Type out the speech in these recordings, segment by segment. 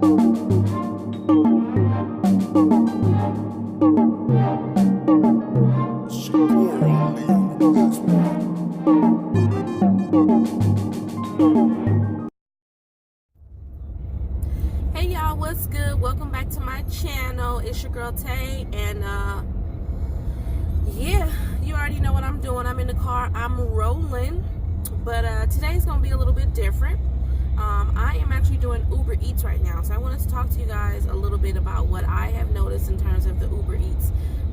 Hey y'all, what's good? Welcome back to my channel. It's your girl Tay, and yeah, you already know what I'm doing. I'm in the car, I'm rolling, but today's gonna be a little bit different. I am actually doing Uber Eats right now, so I wanted to talk to you guys a little bit about what I have noticed in terms of the Uber Eats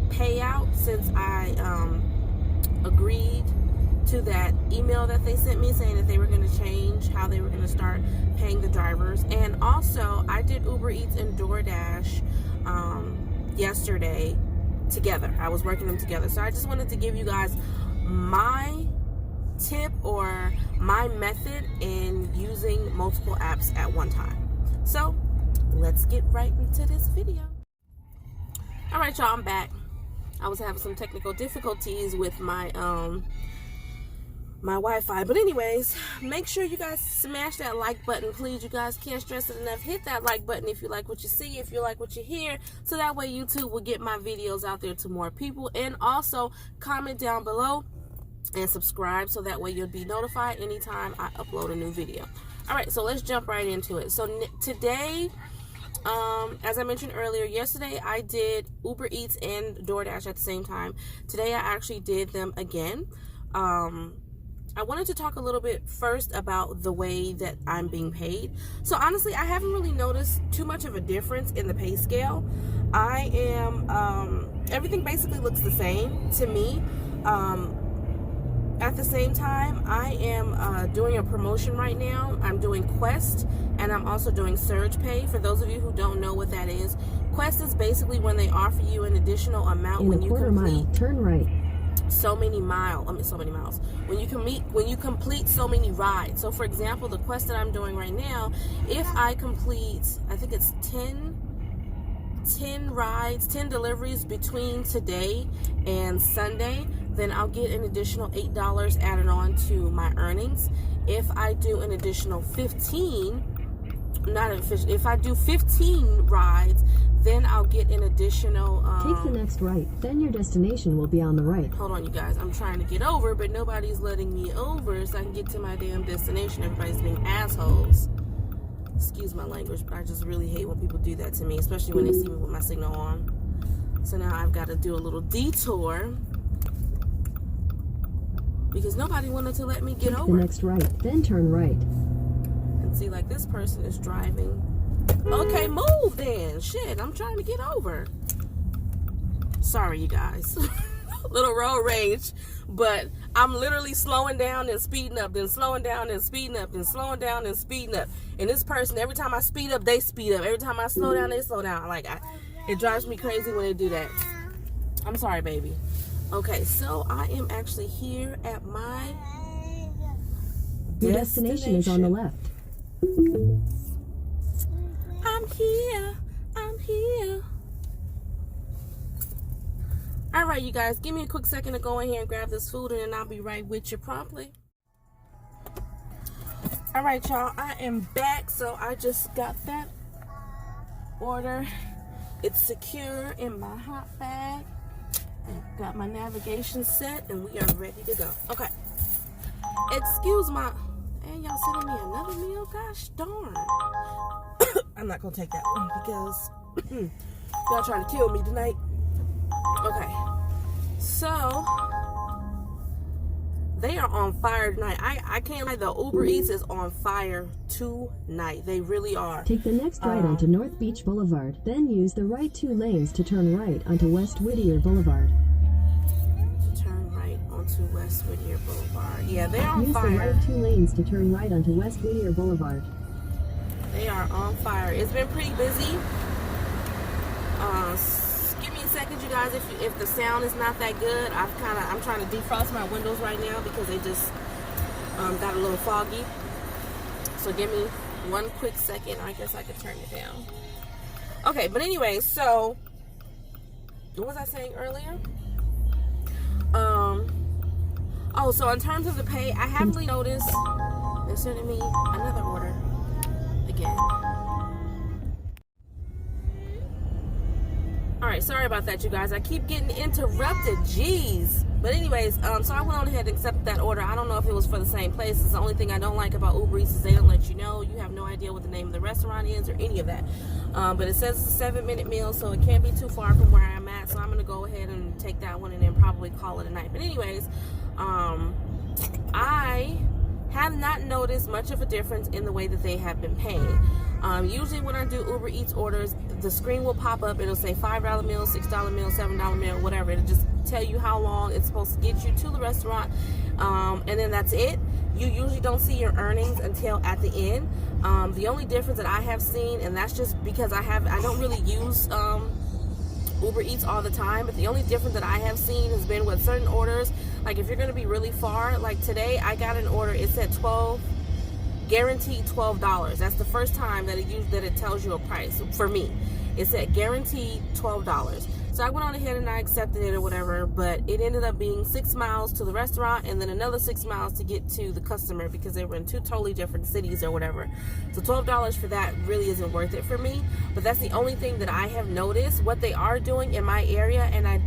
payout since I agreed to that email that they sent me saying that they were going to change how they were going to start paying the drivers. And also, I did Uber Eats and DoorDash yesterday together. I was working them together. So I just wanted to give you guys my tip or my method in using multiple apps at one time. So let's get right into this video. All right, y'all, I'm back. I was having some technical difficulties with my my Wi-Fi, but anyways, make sure you guys smash that like button, please. You guys can't stress it enough. Hit that like button if you like what you see, if you like what you hear, so that way YouTube will get my videos out there to more people. And also comment down below and subscribe, so that way you'll be notified anytime I upload a new video. All right, so let's jump right into it. So today, as I mentioned earlier, yesterday I did Uber Eats and DoorDash at the same time. Today I actually did them again. I wanted to talk a little bit first about the way that I'm being paid. So honestly, I haven't really noticed too much of a difference in the pay scale. I am, everything basically looks the same to me. At the same time, I am doing a promotion right now. I'm doing Quest, and I'm also doing Surge Pay. For those of you who don't know what that is, Quest is basically when they offer you an additional amount when you complete turn right. so many miles. When you complete so many rides. So for example, the Quest that I'm doing right now, if I complete, I think it's 10 rides, 10 deliveries between today and Sunday, then I'll get an additional $8 added on to my earnings. If I do an additional 15, if I do 15 rides, then I'll get an additional take the next right, then your destination will be on the right. Hold on, you guys, I'm trying to get over, but nobody's letting me over so I can get to my damn destination. Everybody's being assholes. Excuse my language, but I just really hate when people do that to me, especially when they see me with my signal on. So now I've got to do a little detour because nobody wanted to let me get over. The next right, then turn right. And see, like, this person is driving. Okay, move then. Shit, I'm trying to get over. Sorry, you guys. Little road rage. But I'm literally slowing down and speeding up, then slowing down and speeding up, then slowing down and speeding up. And this person, every time I speed up, they speed up. Every time I slow down, they slow down. Like, it drives me crazy when they do that. I'm sorry, baby. Okay, so I am actually here at my Your destination is on the left. I'm here. All right, you guys, give me a quick second to go in here and grab this food, and then I'll be right with you promptly. All right, y'all, I am back. So I just got that order. It's secure in my hot bag. Got my navigation set, and we are ready to go. Okay. Excuse my... And y'all sending me another meal? Gosh darn. I'm not going to take that one because y'all trying to kill me tonight. Okay. So, they are on fire tonight. I can't lie, the Uber Eats is on fire tonight. They really are. Take the next right onto North Beach Boulevard. Then use the right 2 lanes to turn right onto West Whittier Boulevard. To turn right onto West Whittier Boulevard. Yeah, they're on fire. Use the right 2 lanes to turn right onto West Whittier Boulevard. They are on fire. It's been pretty busy. Give me a second, you guys. If the sound is not that good, I'm trying to defrost my windows right now because they just got a little foggy. So give me one quick second. I guess I could turn it down. Okay, but anyway, so what was I saying earlier? Oh, so in terms of the pay, I haven't really noticed they're sending me another order again. right, sorry about that, you guys. I keep getting interrupted. Jeez. But anyways, so I went on ahead and accepted that order. I don't know if it was for the same place. It's the only thing I don't like about Uber Eats is they don't let you know. You have no idea what the name of the restaurant is or any of that. But it says it's a 7-minute meal, so it can't be too far from where I'm at. So I'm going to go ahead and take that one and then probably call it a night. But anyways, I have not noticed much of a difference in the way that they have been paying. Usually when I do Uber Eats orders, the screen will pop up. It'll say $5 meal, $6 meal, $7 meal, whatever. It'll just tell you how long it's supposed to get you to the restaurant, and then that's it. You usually don't see your earnings until at the end. The only difference that I have seen, and that's just because I don't really use Uber Eats all the time, but the only difference that I have seen has been with certain orders. Like if you're going to be really far, like today I got an order, it said guaranteed $12. That's the first time that it tells you a price for me. It said guaranteed $12. So I went on ahead and I accepted it or whatever, but it ended up being 6 miles to the restaurant and then another 6 miles to get to the customer because they were in 2 totally different cities or whatever. So $12 for that really isn't worth it for me. But that's the only thing that I have noticed. What they are doing in my area, and I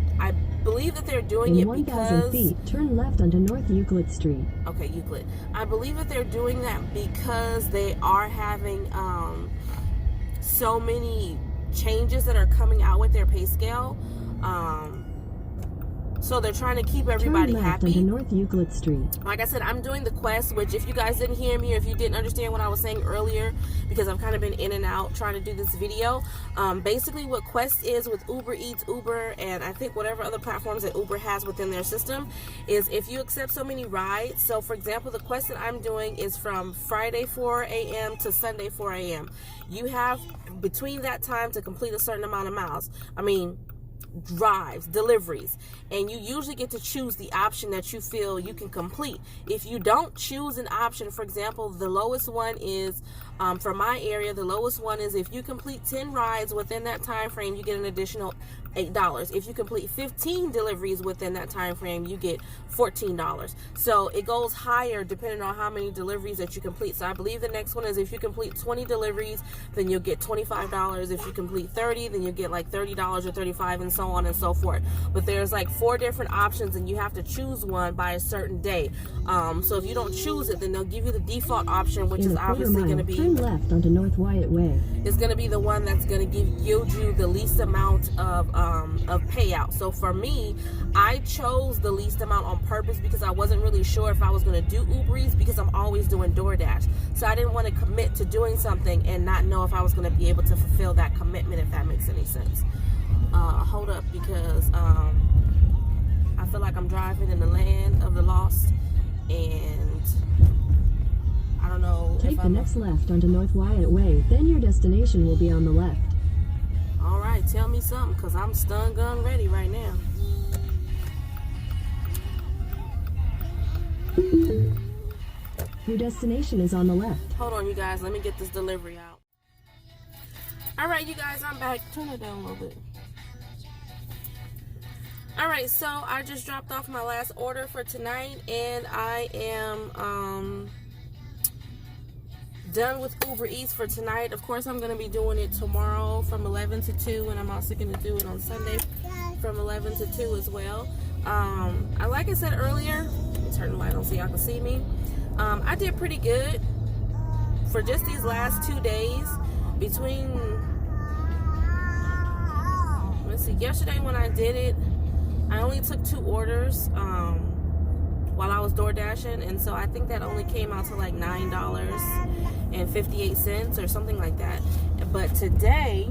believe that they're doing it because... In 1,000 feet, turn left onto North Euclid Street. Okay, Euclid. I believe that they're doing that because they are having so many changes that are coming out with their pay scale. So they're trying to keep everybody happy. Turn left onto North Euclid Street. Like I said, I'm doing the Quest, which if you guys didn't hear me or if you didn't understand what I was saying earlier, because I've kind of been in and out trying to do this video, basically what Quest is with Uber Eats, Uber, and I think whatever other platforms that Uber has within their system, is if you accept so many rides. So for example, the Quest that I'm doing is from Friday 4 a.m. to Sunday 4 a.m. You have between that time to complete a certain amount of miles. Drives, deliveries, and you usually get to choose the option that you feel you can complete. If you don't choose an option, for example, the lowest one is for my area, the lowest one is if you complete 10 rides within that time frame, you get an additional $8. If you complete 15 deliveries within that time frame, you get $14. So it goes higher depending on how many deliveries that you complete. So I believe the next one is if you complete 20 deliveries, then you'll get $25. If you complete 30, then you'll get like $30 or $35, and so on and so forth. But there's like 4 different options and you have to choose one by a certain day. So if you don't choose it, then they'll give you the default option, which is obviously going to be turn left onto North Wyatt Way. It's going to be the one that's going to yield you the least amount of payout. So for me, I chose the least amount on purpose because I wasn't really sure if I was going to do Uber Eats because I'm always doing DoorDash. So I didn't want to commit to doing something and not know if I was going to be able to fulfill that commitment, if that makes any sense. Hold up, because I feel like I'm driving in the land of the lost, and I don't know. Take the next left onto North Wyatt Way, then your destination will be on the left. All right, tell me something, because I'm stun gun ready right now. Your destination is on the left. Hold on, you guys. Let me get this delivery out. All right, you guys, I'm back. Turn it down a little bit. All right, so I just dropped off my last order for tonight, and I am done with Uber Eats for tonight. Of course, I'm going to be doing it tomorrow from 11 to 2, and I'm also going to do it on Sunday from 11 to 2 as well. Like I said earlier, let me turn the light on so y'all can see me. I did pretty good for just these last 2 days. Between, let's see, yesterday when I did it, I only took 2 orders while I was door dashing, and so I think that only came out to like $9.58 or something like that. But today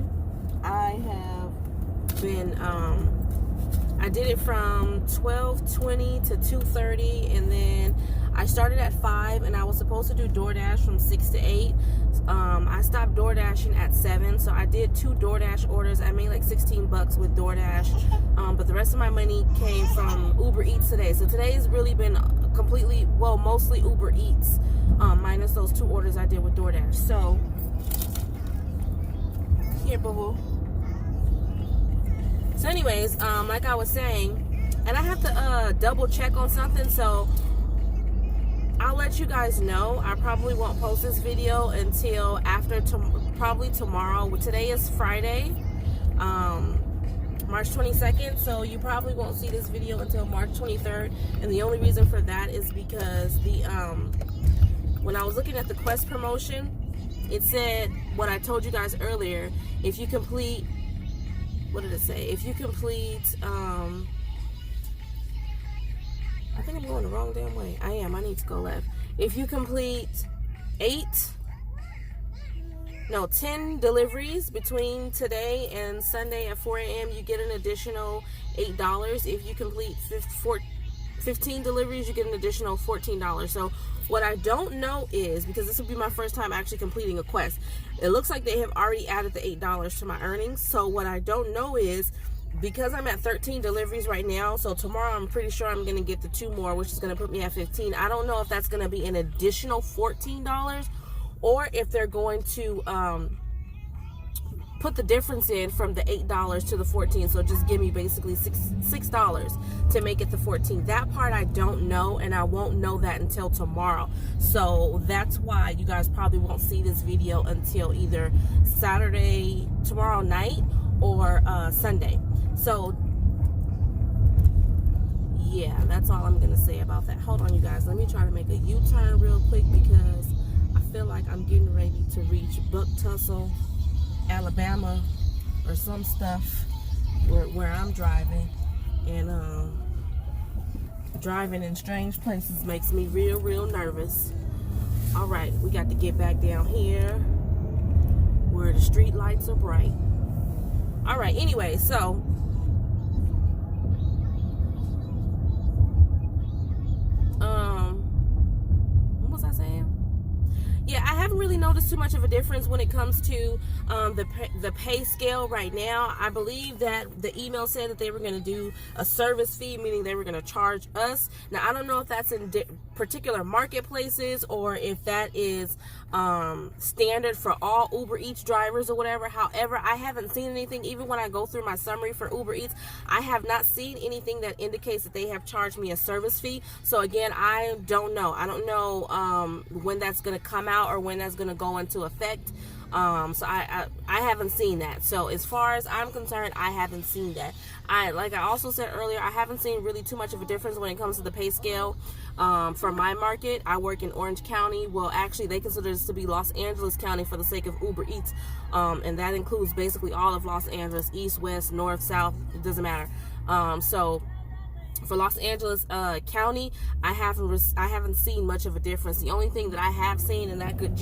I have been I did it from 12:20 to 2:30, and then I started at 5, and I was supposed to do DoorDash from 6 to 8. I stopped DoorDashing at 7, so I did 2 DoorDash orders. I made like $16 with DoorDash, but the rest of my money came from Uber Eats today. So today's really been completely, well, mostly Uber Eats, minus those 2 orders I did with DoorDash. So here, boo-boo. So anyways, like I was saying, and I have to double check on something, so I'll let you guys know. I probably won't post this video until after probably tomorrow. Today is Friday. March 22nd, so you probably won't see this video until March 23rd. And the only reason for that is because the when I was looking at the Quest promotion, it said what I told you guys earlier. If you complete, what did it say? If you complete, I think I'm going the wrong damn way. I am. I need to go left. If you complete 10 deliveries between today and Sunday at 4 a.m., you get an additional $8. If you complete 15 deliveries, you get an additional $14. So what I don't know is, because this will be my first time actually completing a quest, it looks like they have already added the $8 to my earnings. So what I don't know is, because I'm at 13 deliveries right now, so tomorrow I'm pretty sure I'm going to get the 2 more, which is going to put me at 15. I don't know if that's going to be an additional $14, or if they're going to put the difference in from the $8 to the 14, so just give me basically $6 to make it the 14. That part I don't know, and I won't know that until tomorrow. So that's why you guys probably won't see this video until either Saturday, tomorrow night, or Sunday. So yeah, that's all I'm gonna say about that. Hold on, you guys, let me try to make a U-turn real quick, because I feel like I'm getting ready to reach Buck Tussle, Alabama, or some stuff where I'm driving, and driving in strange places makes me real nervous. All right, we got to get back down here where the street lights are bright. All right, anyway, so what was I saying? Yeah, I haven't really noticed too much of a difference when it comes to the pay scale right now. I believe that the email said that they were going to do a service fee, meaning they were going to charge us. Now, I don't know if that's in particular marketplaces, or if that is standard for all Uber Eats drivers or whatever. However, I haven't seen anything. Even when I go through my summary for Uber Eats, I have not seen anything that indicates that they have charged me a service fee. So again, I don't know. I don't know when that's going to come out, or when that's going to go into effect. So I haven't seen that. So as far as I'm concerned, I haven't seen that. Like I also said earlier, I haven't seen really too much of a difference when it comes to the pay scale. For my market, I work in Orange County. Well, actually, they consider this to be Los Angeles County for the sake of Uber Eats. And that includes basically all of Los Angeles, east, west, north, south, it doesn't matter. So for Los Angeles County, I haven't seen much of a difference. The only thing that I have seen, and that could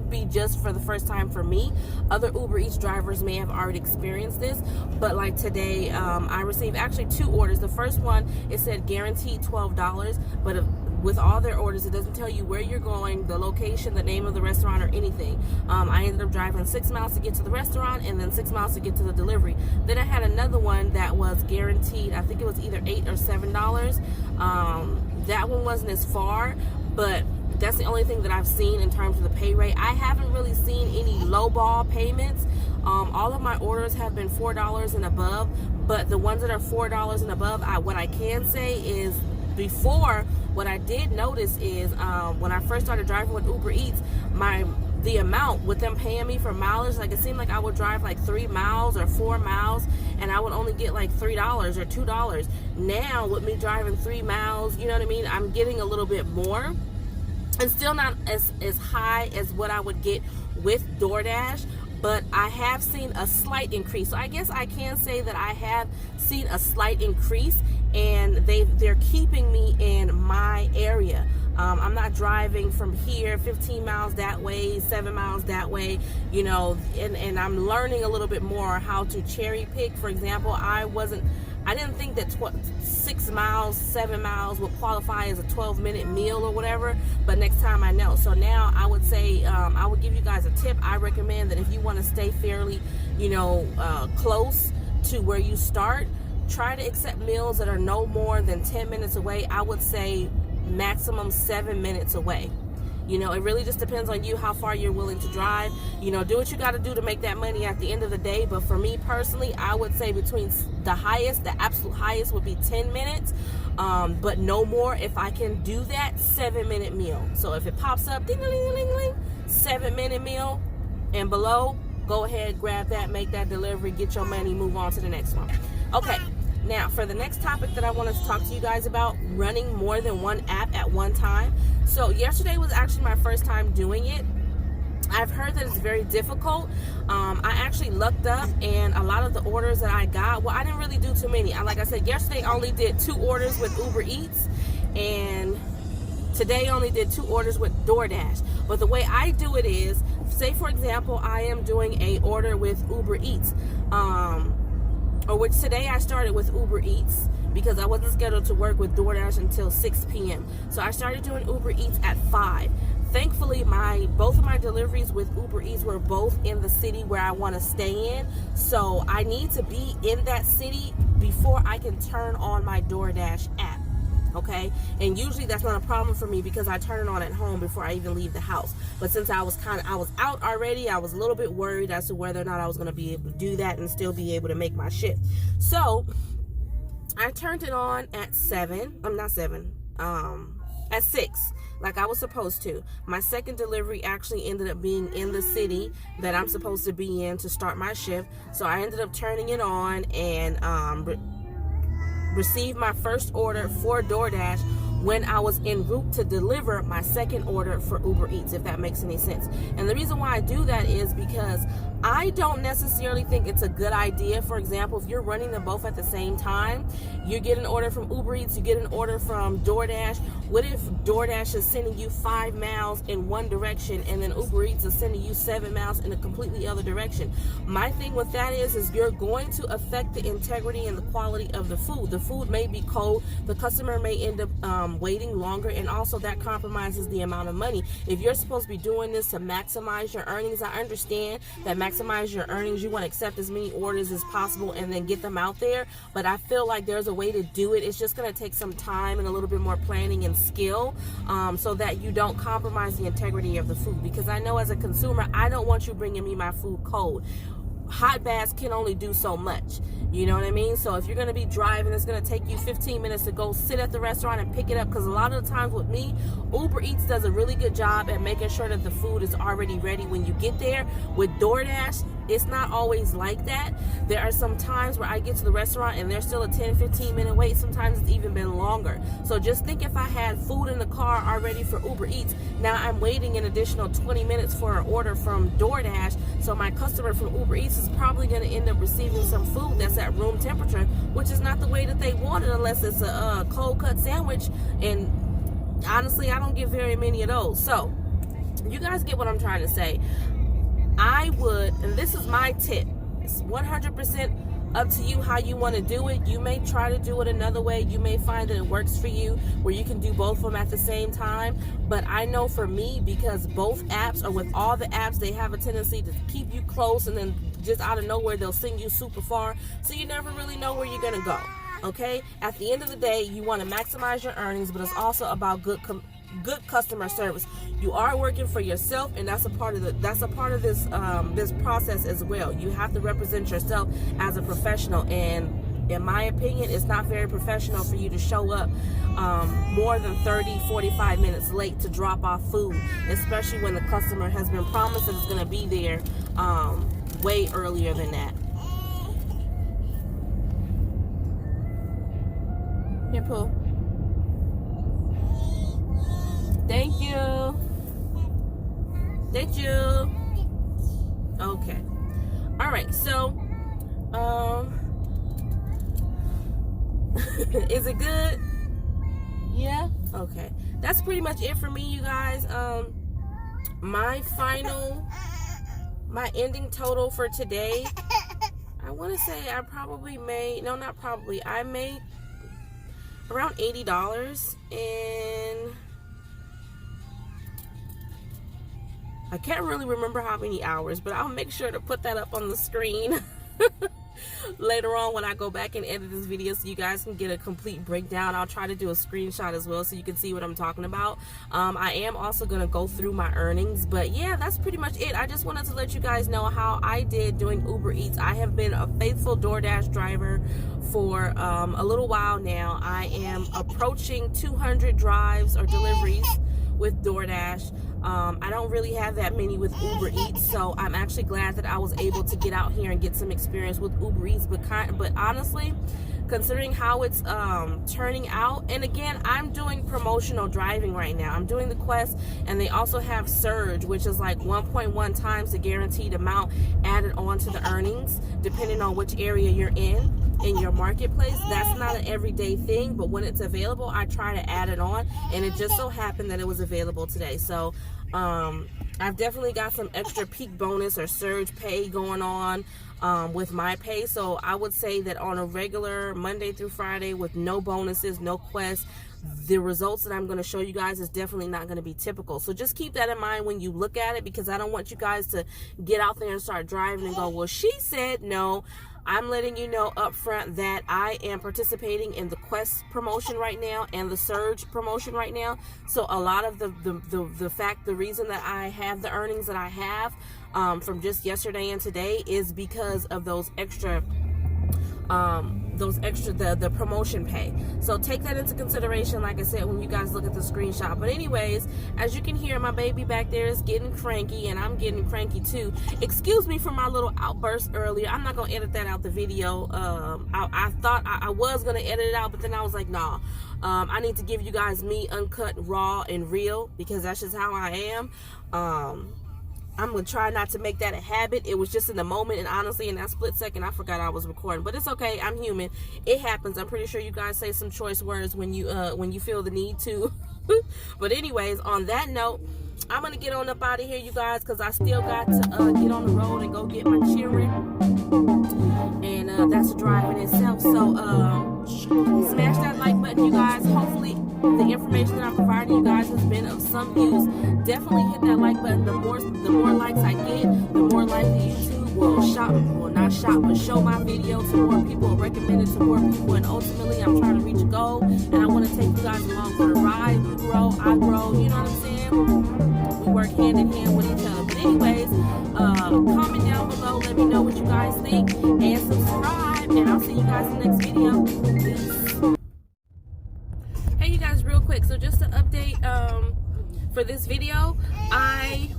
be just for the first time for me, other Uber Eats drivers may have already experienced this, but like today, I received actually 2 orders. The first one, it said guaranteed $12, but with all their orders, it doesn't tell you where you're going, the location, the name of the restaurant, or anything. I ended up driving 6 miles to get to the restaurant, and then 6 miles to get to the delivery. Then I had another one that was guaranteed, I think it was either $8 or $7. That one wasn't as far, but that's the only thing that I've seen in terms of the pay rate. I haven't really seen any lowball payments. All of my orders have been $4 and above, but the ones that are $4 and above, what I can say is, before, what I did notice is when I first started driving with Uber Eats, the amount with them paying me for mileage, like it seemed like I would drive like 3 miles or 4 miles, and I would only get like $3 or $2. Now with me driving 3 miles, you know what I mean, I'm getting a little bit more, and still not as high as what I would get with DoorDash, but I have seen a slight increase. So I guess I can say that I have seen a slight increase, and they're keeping me in my area. I'm not driving from here 15 miles that way, 7 miles that way, you know, and I'm learning a little bit more how to cherry pick. For example, I didn't think that 6 miles, 7 miles would qualify as a 12-minute meal or whatever, but next time I know. So now I would say, I would give you guys a tip. I recommend that if you want to stay fairly, you know, close to where you start, try to accept meals that are no more than 10 minutes away. I would say maximum 7 minutes away. You know, it really just depends on you, how far you're willing to drive. You know, do what you got to do to make that money at the end of the day. But for me personally, I would say between the absolute highest would be 10 minutes, but no more. If I can do that, 7-minute meal. So if it pops up, ding-a-ling-a-ling-a-ling, 7-minute meal and below, go ahead, grab that, make that delivery, get your money, move on to the next one. Okay, now for the next topic that I wanted to talk to you guys about, running more than one app at one time. So yesterday was actually my first time doing it. I've heard that it's very difficult. I actually looked up, and a lot of the orders that I got, well, I didn't really do too many. Like I said, yesterday I only did 2 orders with Uber Eats, and today I only did 2 orders with DoorDash. But the way I do it is, say for example, I am doing a order with Uber Eats, or which today I started with Uber Eats because I wasn't scheduled to work with DoorDash until 6 p.m. So I started doing Uber Eats at 5. Thankfully, both of my deliveries with Uber Eats were both in the city where I want to stay in. So I need to be in that city before I can turn on my DoorDash app. Okay, and usually that's not a problem for me because I turn it on at home before I even leave the house. But since I was out already, I was a little bit worried as to whether or not I was going to be able to do that and still be able to make my shift. So I turned it on at 7. At 6, like I was supposed to. My second delivery actually ended up being in the city that I'm supposed to be in to start my shift. So I ended up turning it on and received my first order for DoorDash when I was en route to deliver my second order for Uber Eats, if that makes any sense. And the reason why I do that is because I don't necessarily think it's a good idea. For example, if you're running them both at the same time, you get an order from Uber Eats, you get an order from DoorDash. What if DoorDash is sending you 5 miles in one direction and then Uber Eats is sending you 7 miles in a completely other direction? My thing with that is you're going to affect the integrity and the quality of the food. The food may be cold, the customer may end up waiting longer, and also that compromises the amount of money. If you're supposed to be doing this to maximize your earnings, I understand that maximize your earnings, you want to accept as many orders as possible and then get them out there, but I feel like there's a way to do it. It's just going to take some time and a little bit more planning and skill, so that you don't compromise the integrity of the food, because I know as a consumer, I don't want you bringing me my food cold. Hot baths can only do so much. You know what I mean? So if you're going to be driving, it's going to take you 15 minutes to go sit at the restaurant and pick it up, because a lot of the times with me, Uber Eats does a really good job at making sure that the food is already ready when you get there. With DoorDash, it's not always like that. There are some times where I get to the restaurant and there's still a 10-15 minute wait. Sometimes it's even been longer. So just think if I had food in the car already for Uber Eats, now I'm waiting an additional 20 minutes for an order from DoorDash. So my customer from Uber Eats is probably going to end up receiving some food that's at room temperature, which is not the way that they want it unless it's a cold cut sandwich. And honestly, I don't get very many of those. So you guys get what I'm trying to say. I would, and this is my tip, it's 100% up to you how you want to do it. You may try to do it another way. You may find that it works for you where you can do both of them at the same time. But I know for me, because both apps, or with all the apps, they have a tendency to keep you close, and then just out of nowhere they'll send you super far, so you never really know where you're gonna go. Okay, at the end of the day, you want to maximize your earnings, but it's also about good customer service. You are working for yourself, and that's a part of this this process as well. You have to represent yourself as a professional, and in my opinion, it's not very professional for you to show up more than 30-45 minutes late to drop off food, especially when the customer has been promised that it's going to be there way earlier than that. Here, Pooh. Thank you. Thank you. Okay. All right. So, is it good? Yeah. Okay. That's pretty much it for me, you guys. My ending total for today, I want to say I probably made, no, not probably, I made around $80, and I can't really remember how many hours, but I'll make sure to put that up on the screen later on when I go back and edit this video, so you guys can get a complete breakdown. I'll try to do a screenshot as well so you can see what I'm talking about. I am also going to go through my earnings, but yeah, that's pretty much it. I just wanted to let you guys know how I did doing Uber Eats. I have been a faithful DoorDash driver for a little while now. I am approaching 200 drives or deliveries with DoorDash. I don't really have that many with Uber Eats, so I'm actually glad that I was able to get out here and get some experience with Uber Eats. But honestly, considering how it's turning out, and again, I'm doing promotional driving right now. I'm doing the Quest, and they also have Surge, which is like 1.1 times the guaranteed amount added on to the earnings, depending on which area you're in your marketplace. That's not an everyday thing, but when it's available, I try to add it on, and it just so happened that it was available today. So I've definitely got some extra peak bonus or surge pay going on with my pay. So I would say that on a regular Monday through Friday with no bonuses, no quests, the results that I'm going to show you guys is definitely not going to be typical. So just keep that in mind when you look at it, because I don't want you guys to get out there and start driving and go, well, she said no. I'm letting you know up front that I am participating in the Quest promotion right now and the Surge promotion right now. So a lot of the reason that I have the earnings that I have from just yesterday and today is because of those extra the promotion pay. So take that into consideration, like I said, when you guys look at the screenshot. But anyways, as you can hear, my baby back there is getting cranky, and I'm getting cranky too. Excuse me for my little outburst earlier. I'm not gonna edit that out the video. I thought I was gonna edit it out, but then I was like, nah, I need to give you guys me uncut, raw, and real, because that's just how I am. I'm going to try not to make that a habit. It was just in the moment, and honestly, in that split second, I forgot I was recording. But it's okay. I'm human. It happens. I'm pretty sure you guys say some choice words when you feel the need to. But anyways, on that note, I'm going to get on up out of here, you guys, because I still got to get on the road and go get my children. And that's a drive in itself. So smash that like button, you guys. Hopefully the information that I'm providing you guys has been of some use. Definitely hit that like button. The more likes I get, the more likely YouTube will not show my video to more people, recommend it to more people, and ultimately I'm trying to reach a goal, and I want to take you guys along for the ride. You grow, I grow, you know what I'm saying? We work hand in hand with each other. But anyways, comment down below, let me know what you guys think, and subscribe, and I'll see you guys in the next video. Peace. Hey you guys, real quick, so just to update for this video, I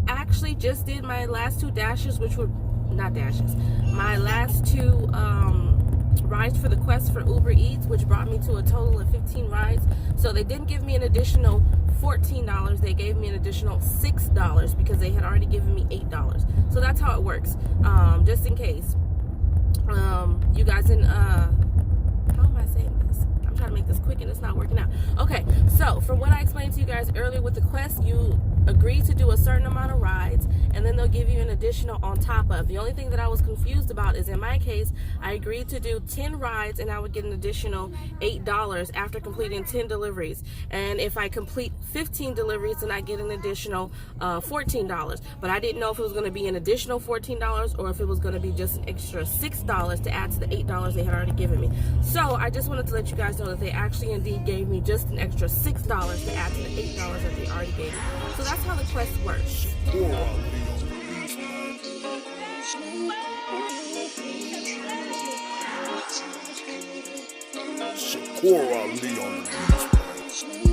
actually just did my last two dashes, which were not dashes, my last two rides for the Quest for Uber Eats, which brought me to a total of 15 rides. So they didn't give me an additional $14, they gave me an additional $6 because they had already given me $8. So that's how it works, just in case you guys didn't how am I saying this? I'm trying to make this quick and it's not working out. Okay, so from what I explained to you guys earlier with the Quest, you agree to do a certain amount of rides, and then they'll give you an additional on top of. The only thing that I was confused about is, in my case, I agreed to do 10 rides and I would get an additional $8 after completing 10 deliveries. And if I complete 15 deliveries, then I get an additional $14. But I didn't know if it was going to be an additional $14 or if it was going to be just an extra $6 to add to the $8 they had already given me. So I just wanted to let you guys know that they actually indeed gave me just an extra $6 to add to the $8 that they already gave me. So that's how the Quest works. Shakur Ali on the beach.